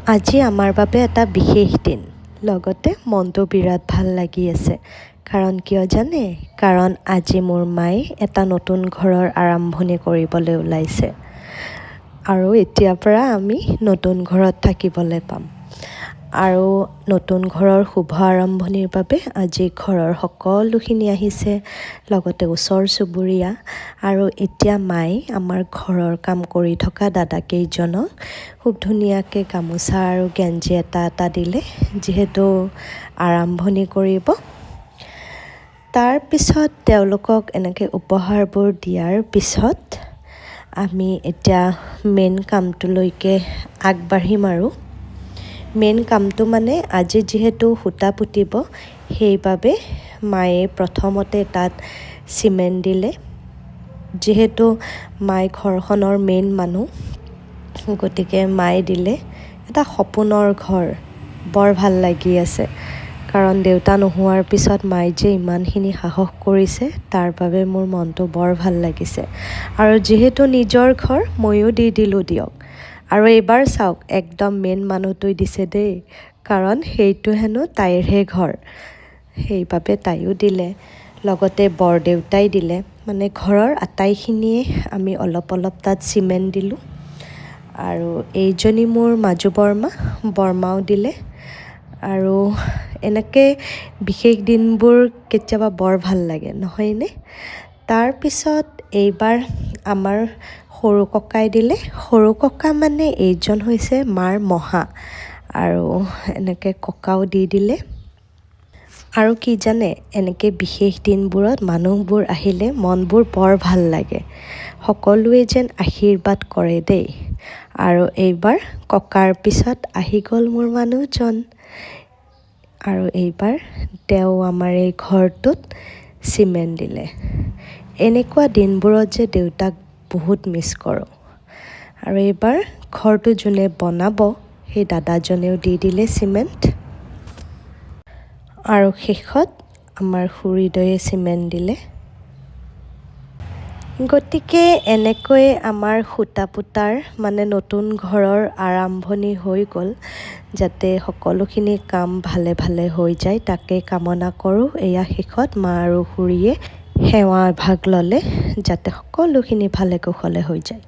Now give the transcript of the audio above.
আজি আমাৰ বাবে এটা বিশেষ দিন, লগতে মনটো বিৰাট ভাল লাগি আছে। কাৰণ কিয় জানে? কাৰণ আজি মোৰ মায়ে এটা নতুন ঘৰৰ আৰম্ভণি কৰিবলৈ ওলাইছে। আৰু এতিয়াৰ পৰা আমি নতুন ঘৰত থাকিবলৈ পাম। আৰু নতুন ঘৰৰ শুভ আৰম্ভণিৰ বাবে আজি ঘৰৰ সকলোখিনি আহিছে, লগতে ওচৰ চুবুৰীয়া। আৰু এতিয়া মায়ে আমাৰ ঘৰৰ কাম কৰি থকা দাদাকেইজনক খুব ধুনীয়াকৈ গামোচা আৰু গেঞ্জি এটা দিলে, যিহেতু আৰম্ভণি কৰিব। তাৰপিছত তেওঁলোকক এনেকৈ উপহাৰবোৰ দিয়াৰ পিছত আমি এতিয়া মেইন কামটোলৈকে আগবাঢ়িম। আৰু মেইন কামটো মানে আজি যিহেতু সূতা পুতিব, সেইবাবে মায়ে প্ৰথমতে তাত চিমেণ্ট দিলে। যিহেতু মায়ে ঘৰখনৰ মেইন মানুহ, গতিকে মায়ে দিলে। এটা সপোনৰ ঘৰ, বৰ ভাল লাগি আছে। কাৰণ দেউতা নোহোৱাৰ পিছত মায়ে যে ইমানখিনি সাহস কৰিছে, তাৰ বাবে মোৰ মনটো বৰ ভাল লাগিছে। আৰু যিহেতু নিজৰ ঘৰ, ময়ো দি দিলোঁ দিয়ক। আৰু এইবাৰ চাওক, একদম মেইন মানুহটোৱে দিছে দেই, কাৰণ সেইটো হেনো তাইৰহে ঘৰ, সেইবাবে তাইও দিলে। লগতে বৰদেউতাই দিলে। মানে ঘৰৰ আটাইখিনিয়ে আমি অলপ অলপ তাত চিমেণ্ট দিলোঁ। আৰু এইজনী মোৰ মাজু বৰমাও দিলে। আৰু এনেকৈ বিশেষ দিনবোৰ কেতিয়াবা বৰ ভাল লাগে, নহয়নে? তাৰপিছত এইবাৰ আমাৰ সৰু ককাই দিলে। সৰু ককা মানে এইজন হৈছে মাৰ মহা। আৰু এনেকৈ ককাও দি দিলে। আৰু কি জানে, এনেকৈ বিশেষ দিনবোৰত মানুহবোৰ আহিলে মনবোৰ বৰ ভাল লাগে। সকলোৱে যেন আশীৰ্বাদ কৰে দেই। আৰু এইবাৰ ককাৰ পিছত আহি গ'ল মোৰ মানুহজন। আৰু এইবাৰ তেওঁ আমাৰ এই ঘৰটোত চিমেণ্ট দিলে। এনেকুৱা দিনবোৰত যে দেউতাক বহুত মিছ কৰোঁ। আৰু এইবাৰ ঘৰটো যোনে বনাব, সেই দাদাজনেও দি দিলে চিমেণ্ট। আৰু শেষত আমাৰ খুৰীদৈয়ে চিমেণ্ট দিলে। গতিকে এনেকৈয়ে আমাৰ সূতা পুতাৰ মানে নতুন ঘৰৰ আৰম্ভণি হৈ গ'ল। যাতে সকলোখিনি কাম ভালে ভালে হৈ যায়, তাকে কামনা কৰোঁ। এয়া শেষত মা আৰু খুৰীয়ে সেৱা এভাগ ল'লে, যাতে সকলোখিনি ভালে কুশলে হৈ যায়।